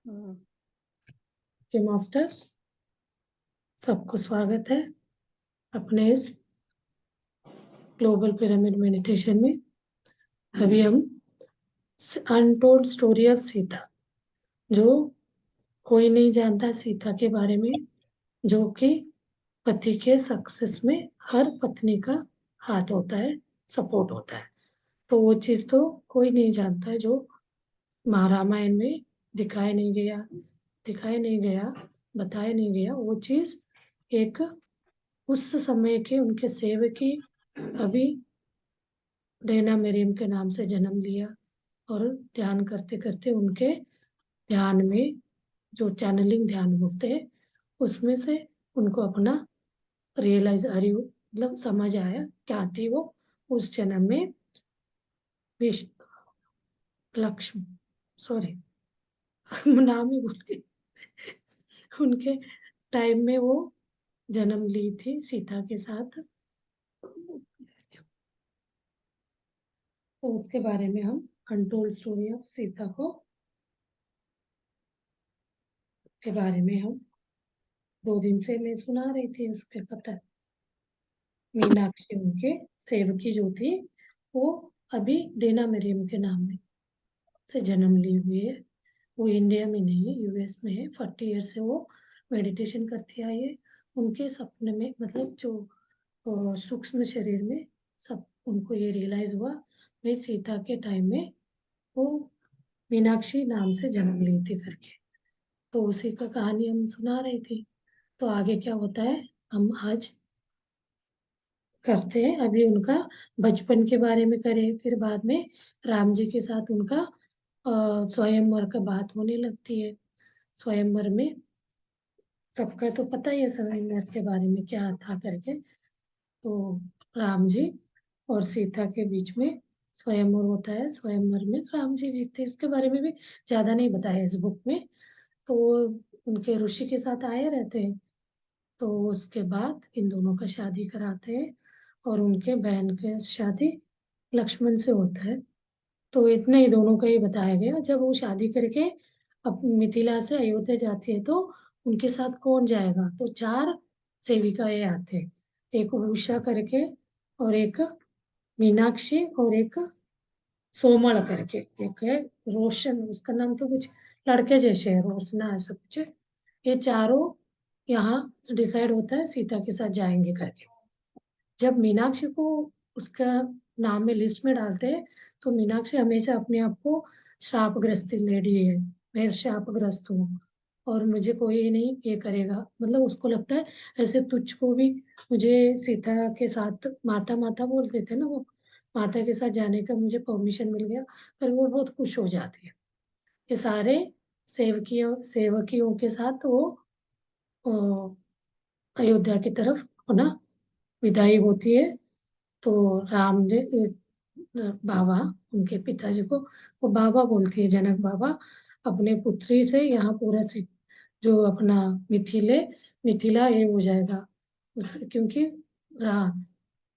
के मास्टर्स, सबको स्वागत है अपने इस ग्लोबल पिरामिड मेडिटेशन में। अभी हम अनटोल्ड स्टोरी ऑफ सीता, जो कोई नहीं जानता सीता के बारे में, जो कि पति के सक्सेस में हर पत्नी का हाथ होता है, सपोर्ट होता है। तो वो चीज तो कोई नहीं जानता है, जो महारामायण में दिखाया नहीं गया, बताया नहीं गया। वो चीज एक उस समय के उनके सेवकी अभी डैना मरियम के नाम से जन्म लिया, और ध्यान करते करते उनके ध्यान में, जो चैनलिंग ध्यान बोलते हैं, उसमें से उनको अपना रियलाइज मतलब समझ आया क्या थी वो उस जन्म में। विश लक्ष्मी, सॉरी नाम ही भूल गई। उनके टाइम में वो जन्म ली थी सीता के साथ। तो उसके बारे में हम अनटोल्ड स्टोरी ऑफ सीता के बारे में हम 2 दिन से मैं सुना रही थी। उसके पता है, मीनाक्षी उनके सेवकी जो थी, वो अभी डेना मरियम के नाम में से जन्म ली हुई है। वो इंडिया में नहीं है, यूएस में है। 40 ईयर से वो मेडिटेशन करती आई है। उनके सपने में, मतलब जो सूक्ष्म शरीर में, सब उनको ये रियलाइज हुआ भाई सीता के टाइम में वो मीनाक्षी नाम से जन्म ली थी करके। तो उसी का कहानी हम सुना रही थी। तो आगे क्या होता है हम आज करते हैं। अभी उनका बचपन के बारे में करें, फिर बाद में राम जी के साथ उनका स्वयंवर का बात होने लगती है। स्वयंवर में सबका तो पता ही है स्वयंवर के बारे में क्या था करके। तो राम जी और सीता के बीच में स्वयंवर होता है। स्वयंवर में राम जी जीतते हैं, इसके बारे में भी ज्यादा नहीं बताया इस बुक में। तो वो उनके ऋषि के साथ आए रहते हैं। तो उसके बाद इन दोनों का शादी कराते हैं, और उनके बहन का शादी लक्ष्मण से होता है। तो इतने ही दोनों का ही बताया गया। जब वो शादी करके अब मिथिला से अयोध्या जाती है, तो उनके साथ कौन जाएगा? तो 4 सेविकाएं आते हैं। एक उषा करके, और एक मीनाक्षी, और एक सोमल करके, एक है रोशन, उसका नाम तो कुछ लड़के जैसे है, रोशना ऐसा कुछ है। ये चारों यहाँ डिसाइड होता है सीता के साथ जाएंगे करके। जब मीनाक्षी को उसका नाम में लिस्ट में डालते हैं, तो मीनाक्षी हमेशा अपने आप को शापग्रस्त लेडी है, मैं शापग्रस्त हूँ और मुझे कोई नहीं ये करेगा। मतलब उसको लगता है ऐसे तुझको भी, मुझे सीता के साथ माता माता बोलते थे ना वो, माता के साथ जाने का मुझे परमिशन मिल गया, पर वो बहुत खुश हो जाती है। ये सारे सेवकियों के साथ वो अ, अयोध्या की तरफ ना विदाई होती है। तो राम जी बाबा, उनके पिताजी को वो बाबा बोलती है, जनक बाबा, अपने पुत्री से यहाँ पूरा जो अपना मिथिले मिथिला ये हो जाएगा। क्योंकि रा,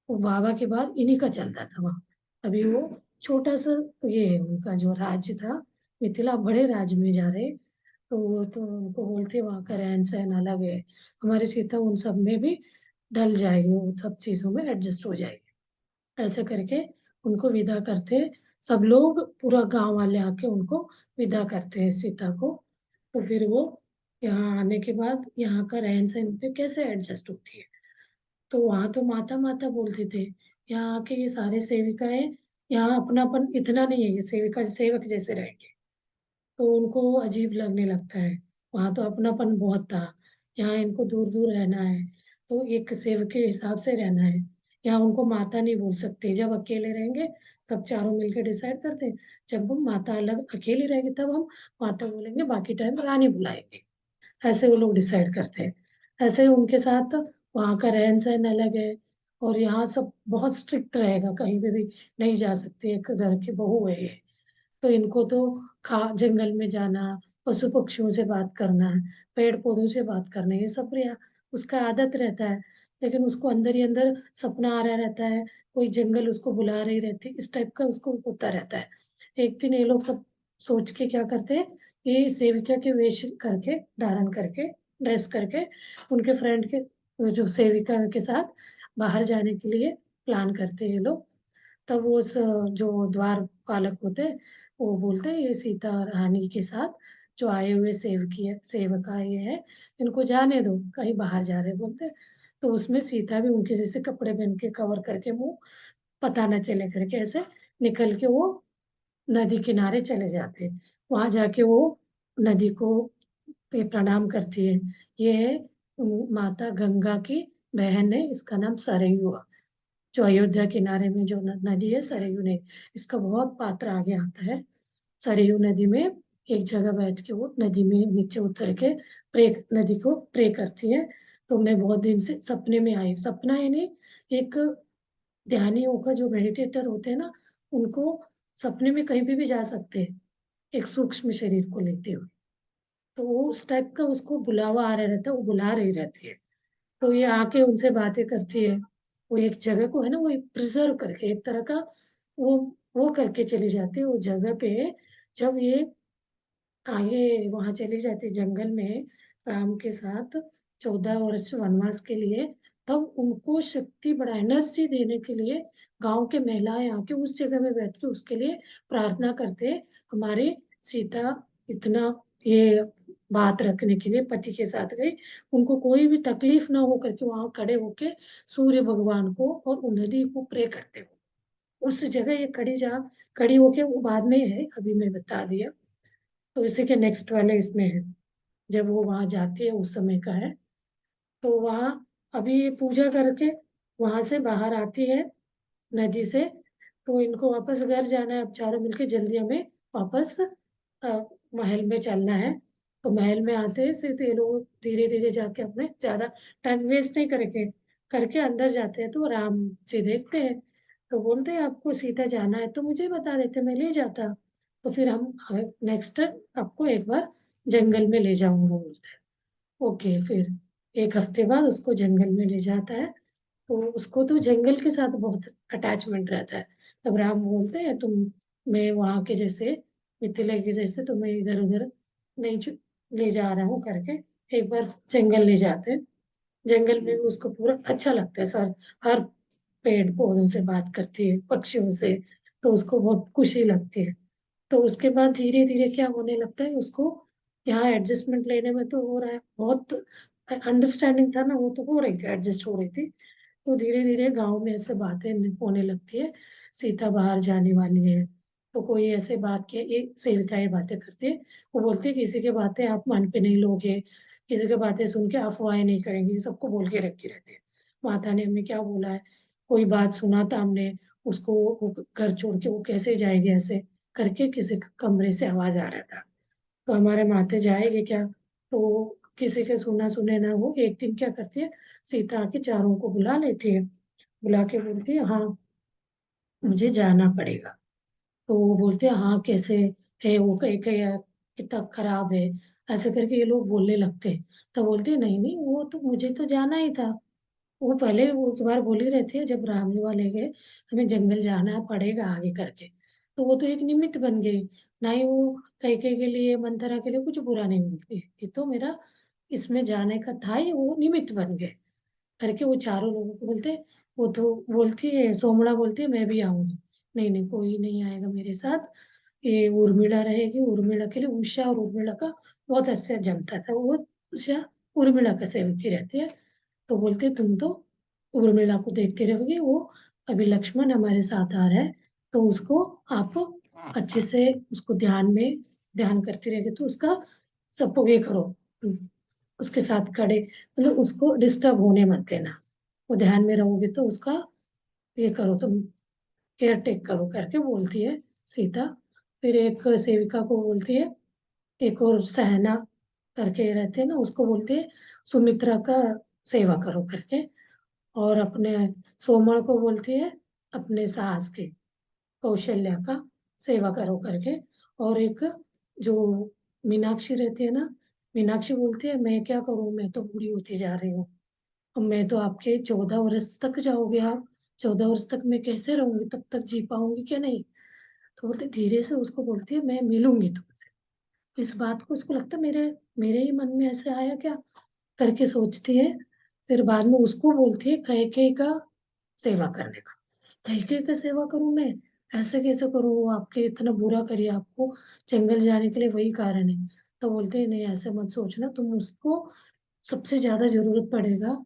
वो बाबा के बाद इन्हीं का चलता था वहाँ। अभी वो छोटा सा ये है उनका जो राज्य था मिथिला, बड़े राज्य में जा रहे। तो वो तो उनको बोलते वहाँ का रहन सहन अलग है, हमारी सीता उन सब में भी ढल जाएगी, वो सब चीजों में एडजस्ट हो जाएगी। ऐसे करके उनको विदा करते हैं। सब लोग, पूरा गांव वाले आके उनको विदा करते हैं सीता को। तो फिर वो यहाँ आने के बाद यहाँ का रहन सहन पे कैसे एडजस्ट होती है। तो वहां तो माता माता बोलते थे, यहाँ आके ये सारे सेविकाएं, यहाँ अपनापन इतना नहीं है, ये सेविका सेवक जैसे रहेंगे। तो उनको अजीब लगने लगता है। वहां तो अपनापन बहुत था, यहाँ इनको दूर दूर रहना है, तो एक सेवक के हिसाब से रहना है। यहाँ उनको माता नहीं बोल सकते, जब अकेले रहेंगे सब चारों मिलकर डिसाइड करते हैं। जब हम माता अलग अकेली रहेगी तब हम माता बोलेंगे, बाकी टाइम रानी बुलाएंगे। ऐसे वो लोग डिसाइड करते हैं। ऐसे उनके साथ वहाँ का रहन सहन अलग है। और यहाँ सब बहुत स्ट्रिक्ट रहेगा, कहीं पे भी नहीं जा सकते, एक घर की बहू है ये। तो इनको तो खा जंगल में जाना, पशु पक्षियों से बात करना, पेड़ पौधों से बात करना, ये सब उसका आदत रहता है। लेकिन उसको अंदर ही अंदर सपना आ रहा रहता है, कोई जंगल उसको बुला रही रहती, इस टाइप का उसको होता रहता है। एक दिन ये लोग सब सोच के क्या करते हैं, ये सेविका के वेश करके, धारण करके, ड्रेस करके उनके फ्रेंड के, जो सेविका के साथ बाहर जाने के लिए प्लान करते हैं ये लोग। तब वो जो द्वार पालक होते हैं, वो बोलते हैं ये सीता रानी के साथ जो आए हुए सेवकी है, सेवका ये है, इनको जाने दो, कहीं बाहर जा रहे बोलते हैं। तो उसमें सीता भी उनके जैसे कपड़े पहन के, कवर करके, मुंह पता न चले करके ऐसे निकल के वो नदी किनारे चले जाते हैं। वहां जाके वो नदी को पे प्रणाम करती है। ये है माता गंगा की बहन है, इसका नाम सरयू है। जो अयोध्या किनारे में जो नदी है सरयू ने, इसका बहुत पात्र आगे आता है। सरयू नदी में एक जगह बैठ के वो नदी में नीचे उतर के प्रे, नदी को प्रे करती है। तो मैं बहुत दिन से सपने में आई, सपना यानी एक ध्यानियों का, जो मेडिटेटर होते हैं ना, उनको सपने में कहीं भी जा सकते हैं, एक सूक्ष्म शरीर को लेते हुए। तो वो उस टाइप का उसको बुलावा आ रहा रहता है, वो बुला रही रहती है। तो ये आके उनसे बातें करती है। वो एक जगह को है ना, वो प्रिजर्व करके एक तरह का वो वो करके चली जाती है वो जगह पे। जब ये आगे वहां चली जाती जंगल में राम के साथ 14 वर्ष वनवास के लिए, तब उनको शक्ति बढ़ा, एनर्जी देने के लिए गांव के महिलाएं आके उस जगह में बैठ के उसके लिए प्रार्थना करते, हमारी सीता इतना ये बात रखने के लिए पति के साथ गई, उनको कोई भी तकलीफ ना हो करके वहां खड़े होके सूर्य भगवान को और उन नदी को प्रे करते हो। उस जगह ये खड़ी, जहाँ खड़ी होके, वो बाद में है, अभी मैं बता दिया। तो इसी के नेक्स्ट वाले इसमें है, जब वो वहां जाती है उस समय का है। तो वहां अभी ये पूजा करके वहां से बाहर आती है नदी से। तो इनको वापस घर जाना है, अब चारों मिलके जल्दी हमें वापस महल में चलना है। तो महल में आते हैं सिर्फ ये लोग धीरे धीरे जाके, अपने ज्यादा टाइम वेस्ट नहीं करके करके अंदर जाते हैं। तो राम जी देखते हैं, तो बोलते हैं आपको सीता जाना है तो मुझे बता देते, मैं ले जाता। तो फिर हम नेक्स्ट आपको एक बार जंगल में ले जाऊंगा बोलते हैं। ओके, फिर एक हफ्ते बाद उसको जंगल में ले जाता है। तो उसको तो जंगल के साथ बहुत अटैचमेंट रहता है। तब राम बोलते हैं तुम, मैं वहाँ के जैसे मिथिला के जैसे तुम्हें इधर उधर नहीं ले जा रहा हूँ करके एक बार जंगल ले जाते हैं। जंगल में भी उसको पूरा अच्छा लगता है सर, हर पेड़ पौधों से बात करती है, पक्षियों से, तो उसको बहुत खुशी लगती है। तो उसके बाद धीरे धीरे क्या होने लगता है उसको, यहाँ एडजस्टमेंट लेने में तो हो रहा है बहुत, अंडरस्टैंडिंग था ना, वो तो हो रही थी, एडजस्ट हो रही थी। तो धीरे धीरे गांव में ऐसे बातें होने लगती है, सीता बाहर जाने वाली है। तो कोई ऐसे बात की, एक सेविका ये बातें करती है, वो बोलती है किसी की बातें आप मन पे नहीं लोगे, किसी की बातें सुन के अफवाहें नहीं करेंगे, सबको बोल के रखी रहती है। माता ने हमें क्या बोला है, कोई बात सुना था हमने, उसको वो घर छोड़ के वो कैसे जाएगी, ऐसे करके किसी कमरे से आवाज आ रहा था। तो हमारे माते जाएंगे क्या, तो किसी के सुना सुने ना, वो एक दिन क्या करती है, सीता आके चारों को बुला लेती है, बुला के बोलती है हाँ मुझे जाना पड़ेगा। तो वो बोलते हैं हाँ कैसे है, वो कहीं कहीं कितना खराब है, ऐसे करके ये लोग बोलने लगते हैं। तो बोलते हैं नहीं नहीं, वो तो मुझे तो जाना ही था। वो पहले वो एक बार बोली रहती है, जब रामलीला ले गए हमें जंगल जाना पड़ेगा आगे करके, तो वो तो एक निमित्त बन गई। ना ही वो कैके के लिए, मंथरा के लिए कुछ बुरा नहीं बोलती, ये तो मेरा इसमें जाने का था ही, वो निमित्त बन गए करके वो चारों लोगों को बोलते। वो तो बोलती है, सोमड़ा बोलती है मैं भी आऊंगी। नहीं नहीं, कोई नहीं आएगा मेरे साथ, ये उर्मिला रहेगी। उर्मिला के लिए, उषा और उर्मिला का बहुत अच्छा जमता था, वो उषा उर्मिला का सेवकी रहती है। तो बोलते तुम तो उर्मिला को देखते रहोगे, वो अभी लक्ष्मण हमारे साथ आ रहा है, तो उसको आप अच्छे से उसको ध्यान में, ध्यान करते रहोगे तो उसका सब ये करो, उसके साथ खड़े, मतलब उसको डिस्टर्ब होने मत देना, वो ध्यान में रहोगे तो उसका ये करो, तुम केयर टेक करो करके बोलती है सीता। फिर एक सेविका को बोलती है, एक और सहना करके रहते हैं ना, उसको बोलते हैं सुमित्रा का सेवा करो करके। और अपने सोमड़ को बोलती है अपने सास की, कौशल्या का सेवा करो करके। और एक जो मीनाक्षी रहती है ना, मीनाक्षी बोलती है मैं क्या करूं, मैं तो बूढ़ी होती जा रही हूँ, अब मैं तो आपके 14 वर्ष तक जाओगे आप, 14 वर्ष तक मैं कैसे रहूंगी, तब तक जी पाऊंगी क्या नहीं। तो बोलते धीरे से उसको बोलती है मैं मिलूंगी तुमसे, इस बात को उसको लगता है मेरे मेरे ही मन में ऐसे आया क्या करके सोचती है। फिर बाद में उसको बोलती है कैकेयी का सेवा करने का। कैकेयी का सेवा करूं मैं? ऐसे कैसे करूं? वो आपके इतना बुरा करिए, आपको जंगल जाने के लिए वही कारण है। तो बोलते हैं नहीं ऐसे मत सोचना, तुम उसको सबसे ज्यादा जरूरत पड़ेगा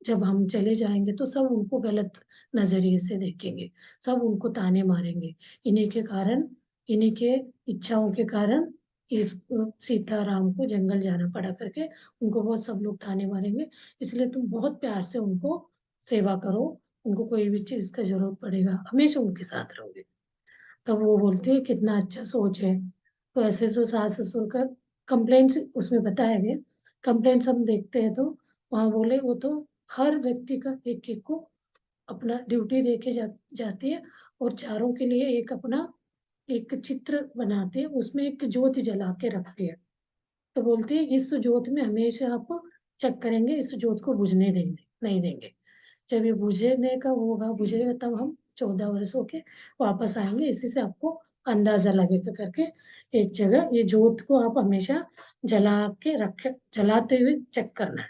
जब हम चले जाएंगे तो सब उनको गलत नजरिए से देखेंगे, सब उनको ताने मारेंगे। इन्हीं के कारण, इन्हीं के इच्छाओं के कारण इस सीताराम को जंगल जाना पड़ा करके उनको बहुत सब लोग ताने मारेंगे। इसलिए तुम बहुत प्यार से उनको सेवा करो, उनको कोई भी चीज का जरूरत पड़ेगा हमेशा उनके साथ रहोगे। तब वो बोलती है कितना अच्छा सोच है। तो ऐसे तो सास ससुर का कंप्लेंट्स उसमें बताया गया। कंप्लेंट्स हम देखते हैं तो वहाँ बोले वो तो हर व्यक्ति का एक एक को अपना ड्यूटी दे के जाती है, और चारों के लिए एक अपना एक चित्र बनाते हैं, उसमें एक ज्योति जला के रखती है। तो बोलती है इस ज्योत में हमेशा आप चेक करेंगे, इस ज्योत को बुझने देंगे नहीं देंगे। जब ये बुझने का होगा, बुझेगा तब हम 14 वर्ष होके वापस आएंगे, इसी से आपको अंदाजा लगेगा करके एक जगह ये ज्योत को आप हमेशा जला के रखे, जलाते हुए चेक करना है।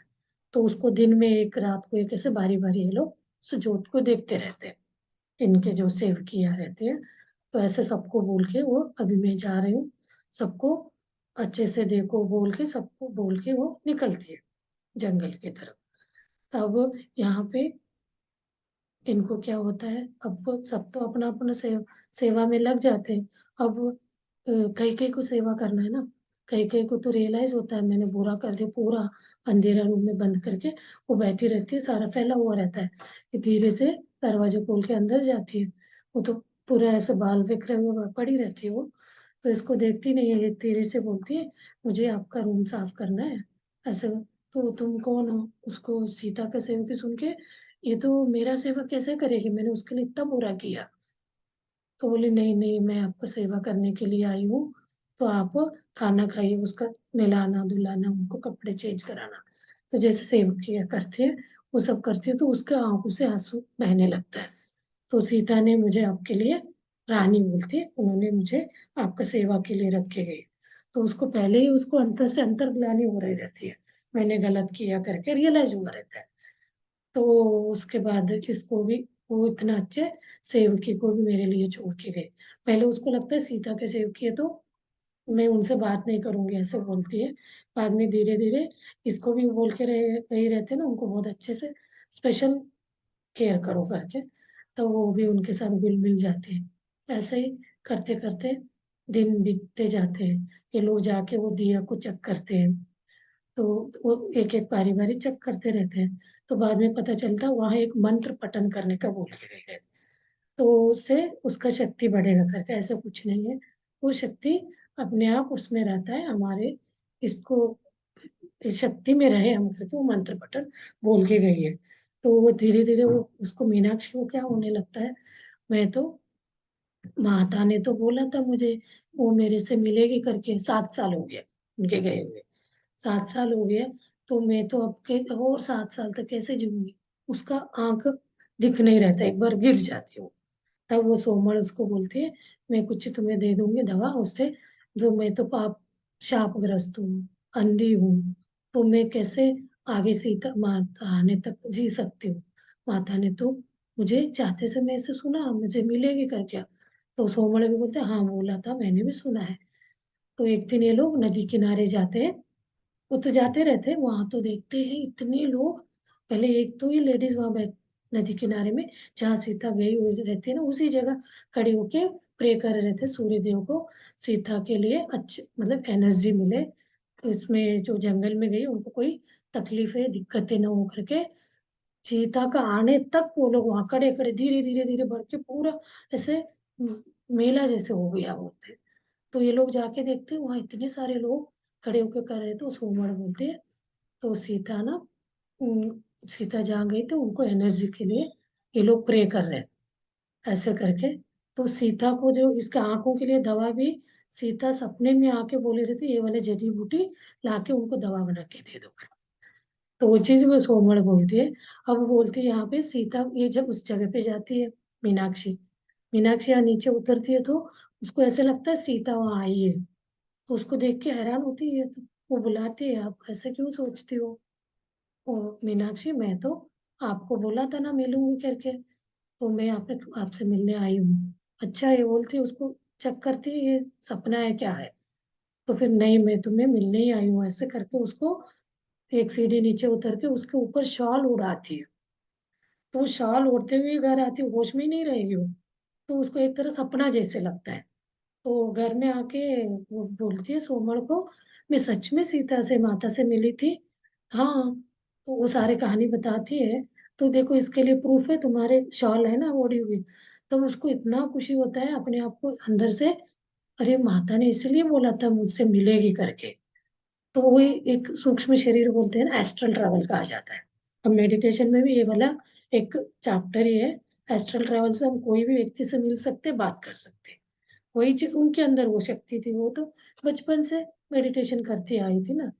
तो उसको दिन में एक, रात को एक, ऐसे बारी बारी ये लोग उस ज्योत को देखते रहते हैं, इनके जो सेवकियां रहती है। तो ऐसे सबको बोल के वो अभी मैं जा रही हूँ, सबको अच्छे से देखो बोल के, सबको बोल के वो निकलती है जंगल की तरफ। अब यहाँ पे इनको क्या होता है, अब वो सब तो अपना अपना सेवा में लग जाते हैं। अब कई कई को सेवा करना है ना, कई कई को तो रियलाइज होता है मैंने बुरा कर दिया, पूरा अंधेरा रूम में बंद करके वो बैठी रहती है, सारा फैला हुआ रहता है। ये धीरे से दरवाजा खोल के अंदर जाती है, वो तो पूरा ऐसे बाल बिखरे हुए पड़ी रहती है वो। तो इसको देखती नहीं है, ये धीरे से बोलती है मुझे आपका रूम साफ करना है ऐसे। तो तुम कौन हो? उसको सीता का सेवकी सुन के, ये तो मेरा सेवा कैसे करेगी, मैंने उसके लिए इतना बुरा किया। तो बोली नहीं नहीं मैं आपको सेवा करने के लिए आई हूँ, तो आप खाना खाइए, उसका नहलाना धुलाना, उनको कपड़े चेंज कराना। तो जैसे सेवकियाँ करती है वो सब करती है, तो उसके आंखों से आंसू बहने लगता है। तो सीता ने मुझे आपके लिए रानी बोलती है, उन्होंने मुझे आपका सेवा के लिए रखे गए। तो उसको पहले ही उसको अंतर से अंतर्ग्लानि हो रही रहती है, मैंने गलत किया करके रियलाइज हुआ रहता है। तो उसके बाद इसको भी, वो इतना अच्छे सेवकी को भी मेरे लिए छोड़ के गए। पहले उसको लगता है सीता के सेवकी है तो मैं उनसे बात नहीं करूंगी ऐसे बोलती है। बाद में धीरे धीरे इसको भी बोल के रही रहते ना उनको बहुत अच्छे से स्पेशल केयर करो करके, तो वो भी उनके साथ घुल मिल जाते हैं। ऐसे ही करते करते दिन बीतते जाते हैं। ये लोग जाके वो दिया को चेक करते हैं, तो वो एक एक बारी बारी चेक करते रहते हैं। तो बाद में पता चलता है वहां एक मंत्र पठन करने का बोल के गए हैं, तो उससे उसका शक्ति बढ़ेगा करके। ऐसा कुछ नहीं है, वो शक्ति अपने आप उसमें रहता है हमारे, इसको इस शक्ति में रहे हम करके वो मंत्र पठन बोल के गई है। तो वो धीरे धीरे वो उसको मीनाक्षी को क्या होने लगता है, मैं तो, माता ने तो बोला था मुझे वो मेरे से मिलेगी करके, 7 साल हो गया उनके गए हुए, 7 साल हो गया। तो मैं तो अब के और 7 साल तक कैसे जीऊंगी? उसका आंख दिख नहीं रहता, एक बार गिर जाती हूँ। तब वो सोमड़ उसको बोलती है मैं कुछ तुम्हें दे दूंगी दवा उससे, जो मैं तो पाप शापग्रस्त हूँ, अंधी हूँ, तो मैं कैसे आगे सीता माता आने तक जी सकती हूँ? माता ने तो मुझे चाहते समय से सुना मुझे मिलेगी करके। तो सोमड़ भी बोलते हाँ बोला था मैंने भी सुना है। तो एक दिन ये लोग नदी किनारे जाते हैं, वो तो जाते रहते हैं वहां, तो देखते हैं इतने लोग। पहले एक तो ही लेडीज वहां बैठ, नदी किनारे में जहाँ सीता गई हुई रहती है ना उसी जगह खड़े होके प्रे कर रहे थे सूर्य देव को, सीता के लिए अच्छे मतलब एनर्जी मिले, इसमें जो जंगल में गई उनको कोई तकलीफें दिक्कतें ना हो करके। सीता का आने तक वो लोग वहां खड़े खड़े धीरे धीरे धीरे बढ़ के पूरा ऐसे मेला जैसे हो गया बोलते। तो ये लोग जाके देखते हैं वहां इतने सारे लोग खड़े होकर कर रहे थे, तो सोमवार बोलते हैं तो सीता ना, सीता जहाँ गई तो उनको एनर्जी के लिए ये लोग प्रे कर रहे हैं ऐसे करके। तो सीता को जो इसके आंखों के लिए दवा भी सीता सपने में आके बोले रहती ये वाले जड़ी बूटी लाके उनको दवा बना के दे दो। तो वो चीज वो सोमड़ बोलती है। अब वो बोलती है यहाँ पे सीता ये जब उस जगह पे जाती है, मीनाक्षी, मीनाक्षी यहाँ नीचे उतरती है तो उसको ऐसे लगता है सीता वहां आई है। तो उसको देख के हैरान होती है, तो वो बुलाती है, आप ऐसे क्यों सोचती हो? मीनाक्षी, मैं तो आपको बोला था ना मिलूंगी करके, तो मैं आपसे मिलने आई हूँ। अच्छा, ये बोलती है, उसको चेक करती है ये सपना है क्या है। तो फिर नहीं, मैं तुम्हें मिलने ही आई हूँ, ऐसे करके उसको एक सीढ़ी नीचे उतर के उसके ऊपर शॉल उड़ाती है। तो वो शॉल ओढ़ते हुए घर आती है, होश में ही नहीं रहेगी वो। तो उसको एक तरह सपना जैसे लगता है। तो घर में आके वो बोलती है सोमड़ को, मैं सच में सीता से माता से मिली थी। हाँ। तो वो सारी कहानी बताती है। तो देखो, इसके लिए प्रूफ है, तुम्हारे शॉल है ना ओढ़ी हुई। तो उसको इतना खुशी होता है अपने आप को अंदर से, अरे माता ने इसलिए बोला था मुझसे मिलेगी करके। तो वही एक सूक्ष्म शरीर बोलते हैं ना, एस्ट्रल ट्रैवल कहा जाता है। अब मेडिटेशन में भी ये वाला एक चैप्टर ही है। एस्ट्रल ट्रैवल से हम कोई भी व्यक्ति से मिल सकते, बात कर सकते। वही चीज उनके अंदर वो शक्ति थी, वो तो बचपन से मेडिटेशन करती आई थी ना।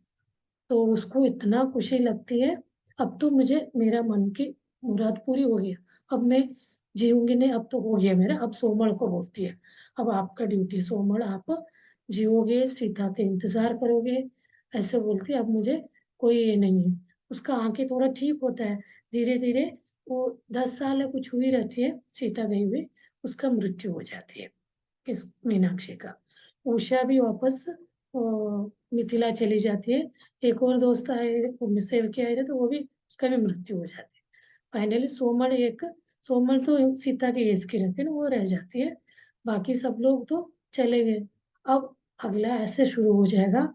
तो उसको इतना खुशी लगती है, अब तो मुझे मेरा मन की मुराद पूरी हो गई। अब मैं जीऊंगी नहीं, अब तो हो गया मेरा। अब सोमड़ को बोलती है, अब आपका ड्यूटी सोमड़, आप जियोगे, सीता के इंतजार करोगे, ऐसे बोलती है। अब मुझे कोई ये नहीं है। उसका आंखें थोड़ा ठीक होता है धीरे धीरे। वो 10 साल है कुछ हुई रहती है सीता गई हुई, उसका मृत्यु हो जाती है इस मीनाक्षी का। उषा भी वापस मिथिला चली जाती है। एक और दोस्त आए, वो सेवकी आए थे, तो वो भी उसका भी मृत्यु हो जाती है। फाइनली सोमड़ तो सीता के एज की रहती है ना, वो रह जाती है। बाकी सब लोग तो चले गए। अब अगला ऐसे शुरू हो जाएगा,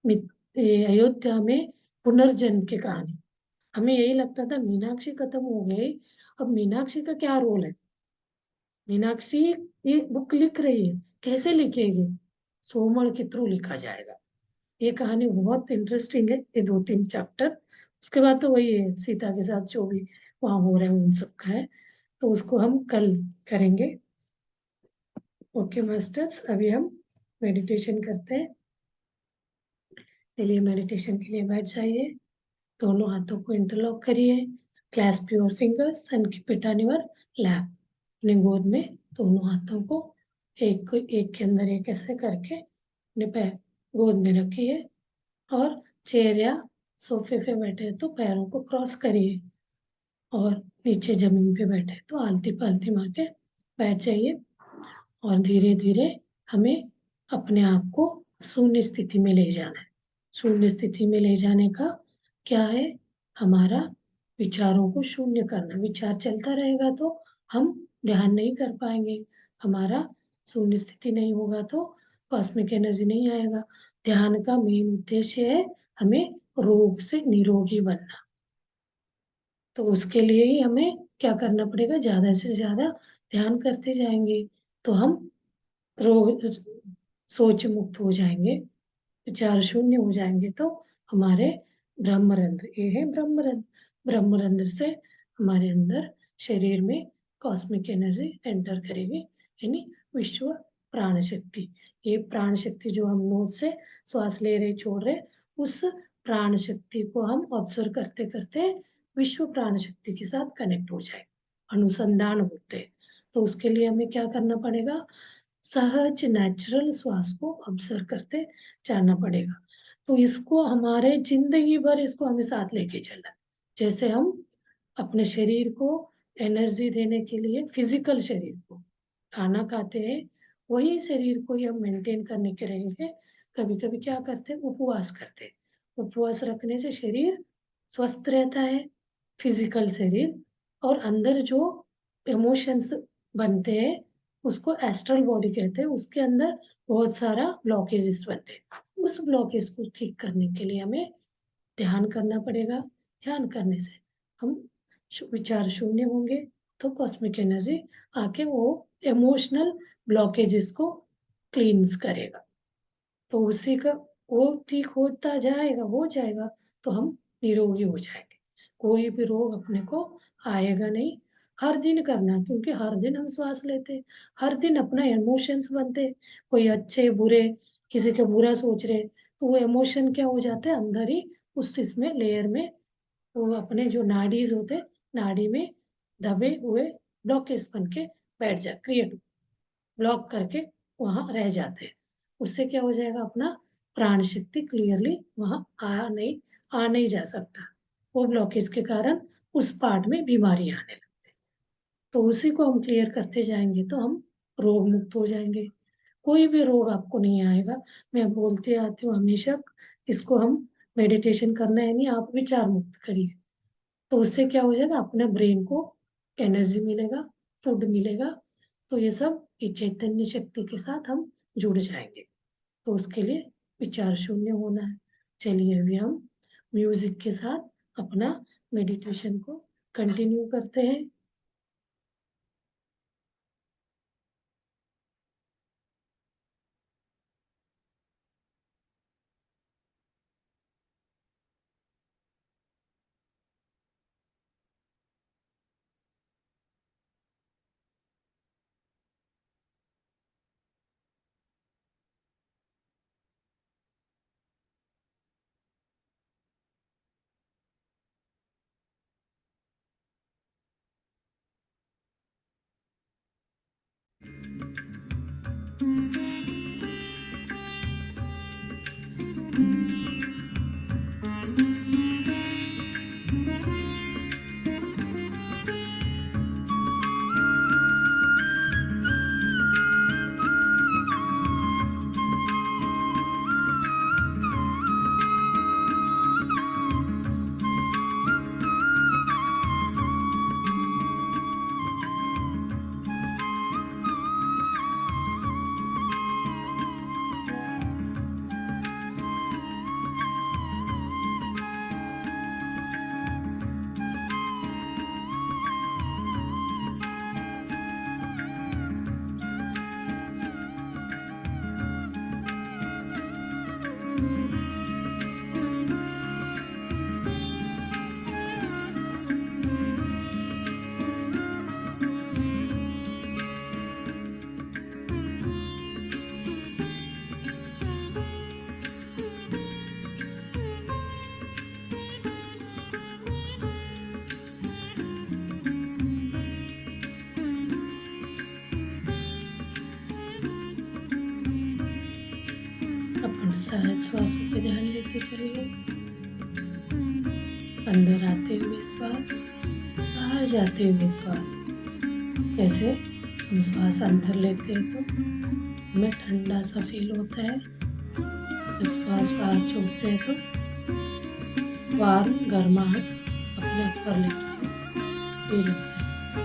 ये अयोध्या में पुनर्जन्म की कहानी। हमें यही लगता था मीनाक्षी खत्म हो गई, अब मीनाक्षी का क्या रोल है? मीनाक्षी ये बुक लिख रही है, कैसे लिखेगी? सोमड़ के थ्रू लिखा जाएगा। ये कहानी बहुत इंटरेस्टिंग है, ये 2-3 चैप्टर। उसके बाद तो वही है, सीता के साथ जो भी वहां हो रहा है उन सब का है। तो उसको हम कल करेंगे। ओके मास्टर्स, अभी हम मेडिटेशन करते हैं। चलिए, मेडिटेशन के लिए बैठ जाइए। दोनों हाथों को इंटरलॉक करिए। Clasp your fingers and keep it on your lap. अपने गोद में दोनों हाथों को एक के अंदर एक ऐसे करके अपने पैर गोद में रखिए। और चेयर या सोफे पे बैठे तो पैरों को क्रॉस करिए। और नीचे जमीन पे बैठे तो आलती पालती मार के बैठ जाइए। और धीरे धीरे हमें अपने आप को शून्य स्थिति में ले जाना है। शून्य स्थिति में ले जाने का क्या है? हमारा विचारों को शून्य करना। विचार चलता रहेगा तो हम ध्यान नहीं कर पाएंगे। हमारा शून्य स्थिति नहीं होगा तो कॉस्मिक एनर्जी नहीं आएगा। ध्यान का मेन उद्देश्य है हमें रोग से निरोगी बनना। तो उसके लिए ही हमें क्या करना पड़ेगा? ज्यादा से ज्यादा ध्यान करते जाएंगे तो हम रोग सोच मुक्त हो जाएंगे, विचार शून्य हो जाएंगे। तो हमारे ब्रह्मरंध्र, ये है ब्रह्मरंध्र। ब्रह्मरंध्र से हमारे अंदर शरीर में कॉस्मिक एनर्जी एंटर करेगी, यानी विश्व प्राण शक्ति। ये प्राण शक्ति जो हम नोज से श्वास ले रहे छोड़ रहे, उस प्राण शक्ति को हम ऑब्जर्व करते करते विश्व प्राण शक्ति के साथ कनेक्ट हो जाए, अनुसंधान होते हैं। तो उसके लिए हमें क्या करना पड़ेगा? सहज नेचुरल श्वास को ऑब्जर्व करते जाना पड़ेगा। तो इसको हमारे जिंदगी भर इसको हमें साथ लेके चलना है। जैसे हम अपने शरीर को एनर्जी देने के लिए, फिजिकल शरीर को खाना खाते हैं, वही शरीर को ही हम मेंटेन करने के रहेंगे। कभी कभी क्या करते हैं? उपवास करते हैं। उपवास रखने से शरीर स्वस्थ रहता है, फिजिकल शरीर। और अंदर जो इमोशंस बनते हैं उसको एस्ट्रल बॉडी कहते हैं। उसके अंदर बहुत सारा ब्लॉकेजेस बनते हैं। उस ब्लॉकेज को ठीक करने के लिए हमें ध्यान करना पड़ेगा। ध्यान करने से हम विचार शून्य होंगे तो कॉस्मिक एनर्जी आके वो इमोशनल ब्लॉकेजेस को क्लींस करेगा। तो उसी का वो ठीक होता जाएगा, हो जाएगा, तो हम निरोगी हो जाएंगे। कोई भी रोग अपने को आएगा नहीं। हर दिन करना, क्योंकि हर दिन हम श्वास लेते, हर दिन अपना इमोशंस बनते, कोई अच्छे बुरे, किसी का बुरा सोच रहे, तो वो इमोशन क्या हो जाता है अंदर ही, उस इसमें लेयर में वो अपने जो नाडीज होते, नाड़ी में दबे हुए ब्लॉकेज बन के बैठ जा क्रिएट, ब्लॉक करके वहां रह जाते हैं। उससे क्या हो जाएगा, अपना प्राण शक्ति क्लियरली वहां आ नहीं जा सकता। वो ब्लॉकेज के कारण उस पार्ट में बीमारी आने लगती है। तो उसी को हम क्लियर करते जाएंगे तो हम रोग मुक्त हो जाएंगे। कोई भी रोग आपको नहीं आएगा। मैं बोलती आती हूँ हमेशा, इसको हम मेडिटेशन करना है नहीं, आप विचार मुक्त करिए। तो उससे क्या हो जाएगा, अपने ब्रेन को एनर्जी मिलेगा, फूड मिलेगा। तो ये सब इस चैतन्य शक्ति के साथ हम जुड़ जाएंगे। तो उसके लिए विचार शून्य होना है। चलिए अभी हम म्यूजिक के साथ अपना मेडिटेशन को कंटिन्यू करते हैं। अपन सहज श्वासों पे ध्यान लेते चलिए। अंदर आते हुए श्वास, बाहर जाते हुए श्वास। जैसे हम श्वास अंदर लेते हैं तो हमें ठंडा सा फील होता है। जब श्वास बाहर छोड़ते हैं तो वार्म गर्माहट अपने अपर लिप्स पे फील होता है।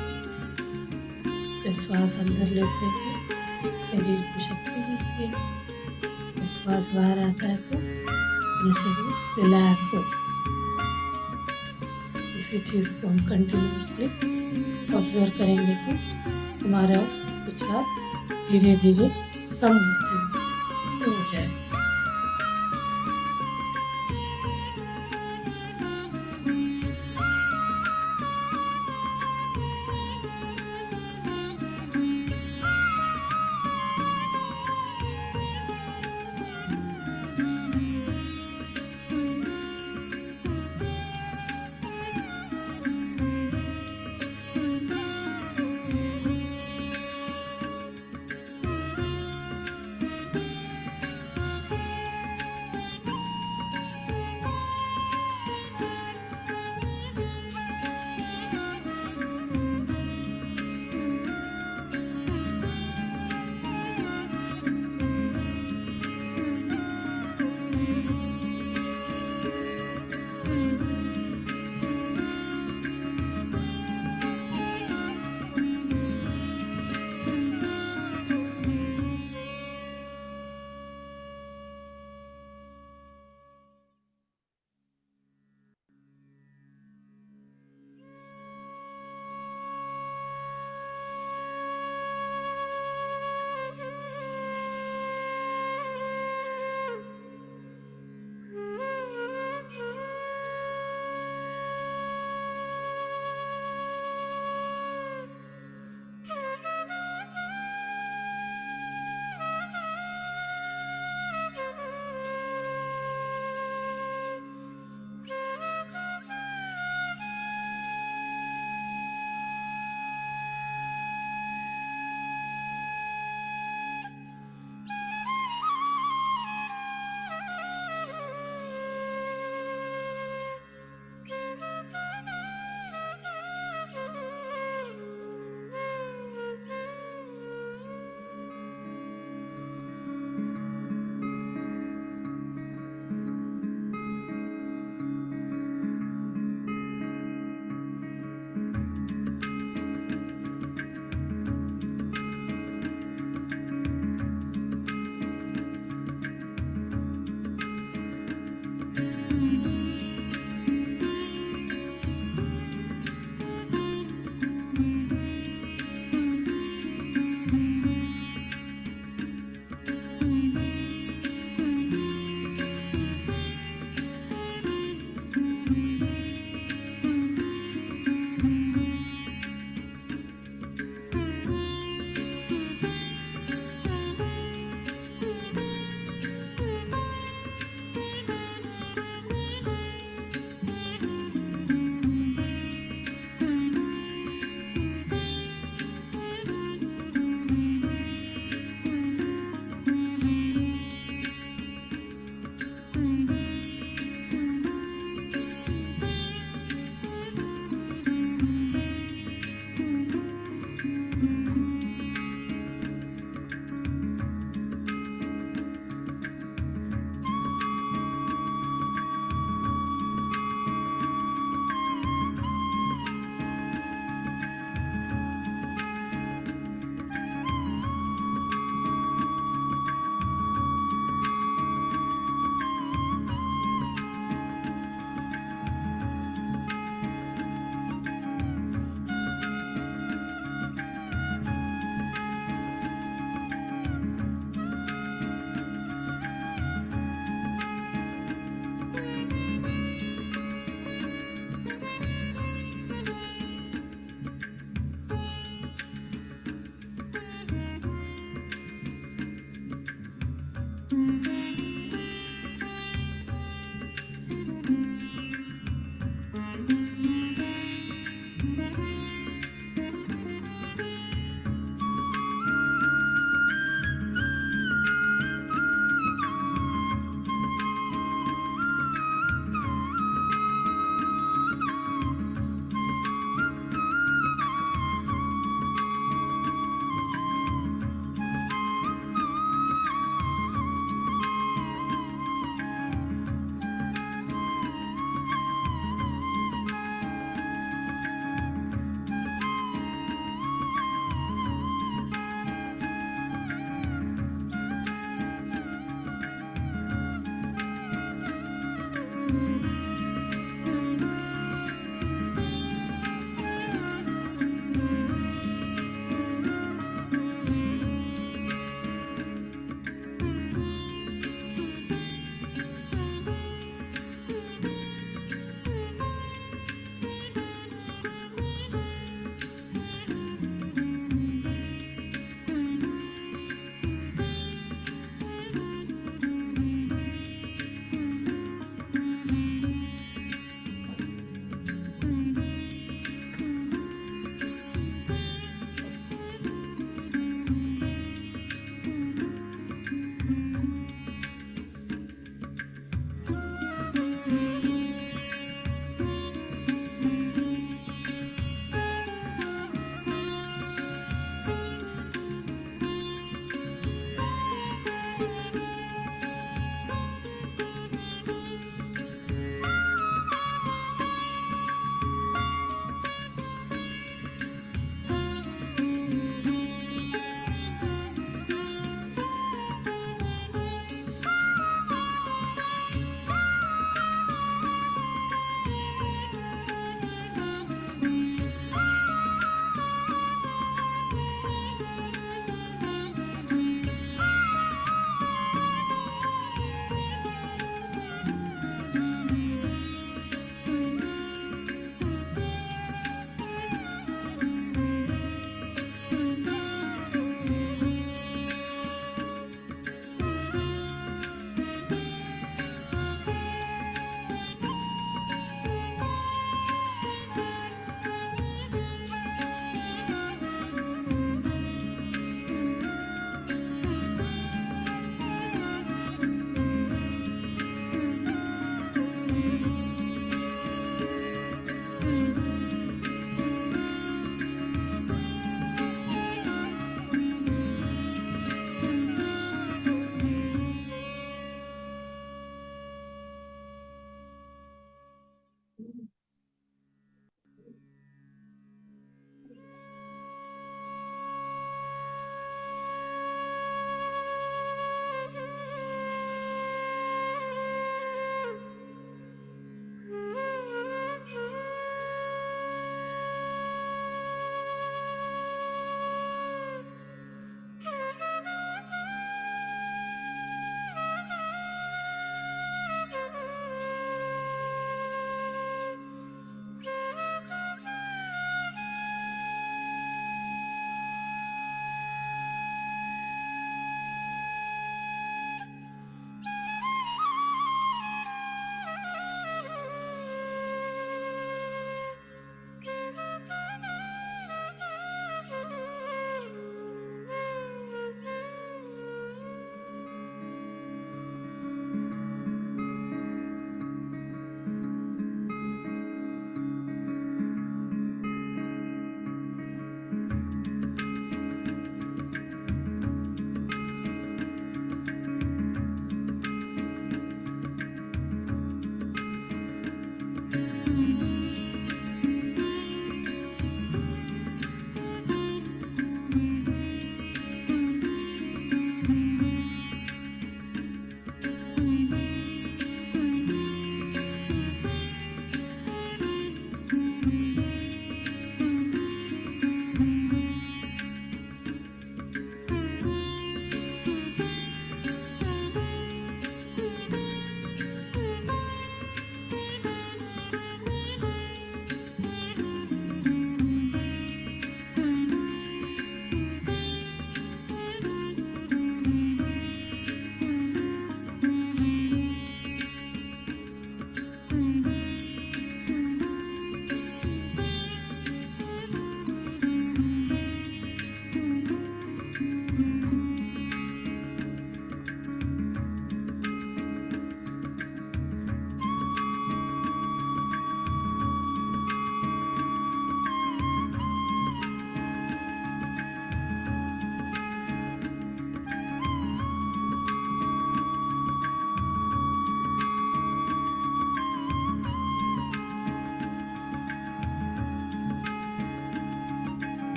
जब श्वास अंदर लेते हैं तो शरीर को शक्ति मिलती है। जब श्वास बाहर आता है तो अपना शरीर रिलैक्स होता है। इसी चीज़ को हम कंटिन्यूसली ऑब्जर्व करेंगे तो हमारा विचार धीरे धीरे कम होते हो जाए।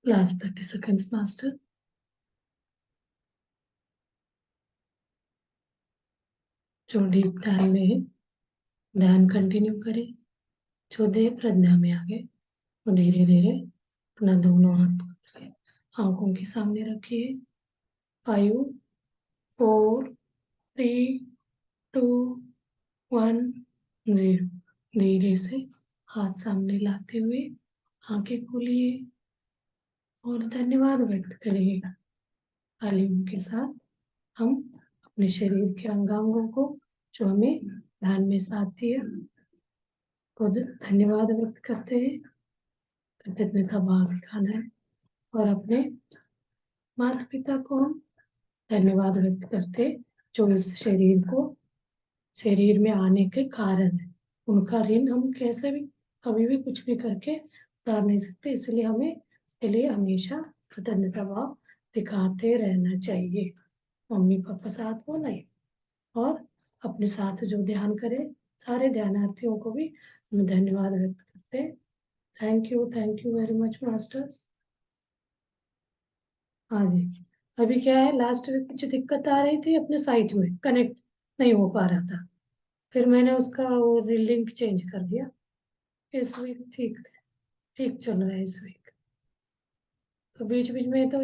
Last 30 seconds master. जो डीप ध्यान में है ध्यान कंटिन्यू करें। जो दे प्रज्ञा में आ गए वो धीरे धीरे अपना दोनों हाथ खोल के आंखों के सामने रखिए। 5 4 3 2 1 0। धीरे से हाथ सामने लाते हुए आंखें खोलिए और धन्यवाद व्यक्त करिए। तालियों के साथ हम अपने शरीर के अंगांगों को जो हमें ध्यान में साथ दिया को धन्यवाद व्यक्त करते हैं। कृतज्ञता भाव दिखाना है और अपने माता पिता को हम धन्यवाद व्यक्त करते जो इस शरीर में आने के कारण है। उनका ऋण हम कैसे भी कभी भी कुछ भी करके उतार नहीं सकते, इसलिए हमें इसके लिए हमेशा कृतज्ञता भाव दिखाते रहना चाहिए। मम्मी पापा साथ हो नहीं और अपने साथ जो ध्यान करे सारे ध्यानार्थियों को भी हम धन्यवाद व्यक्त करते हैं। Thank you very much masters. हाँ जी, अभी क्या है लास्ट वीक कुछ दिक्कत आ रही थी अपने साइट में कनेक्ट नहीं हो पा रहा था, फिर मैंने उसका वो लिंक चेंज कर दिया। इस वीक ठीक ठीक चल रहा है इस वीक। तो बीच बीच में तो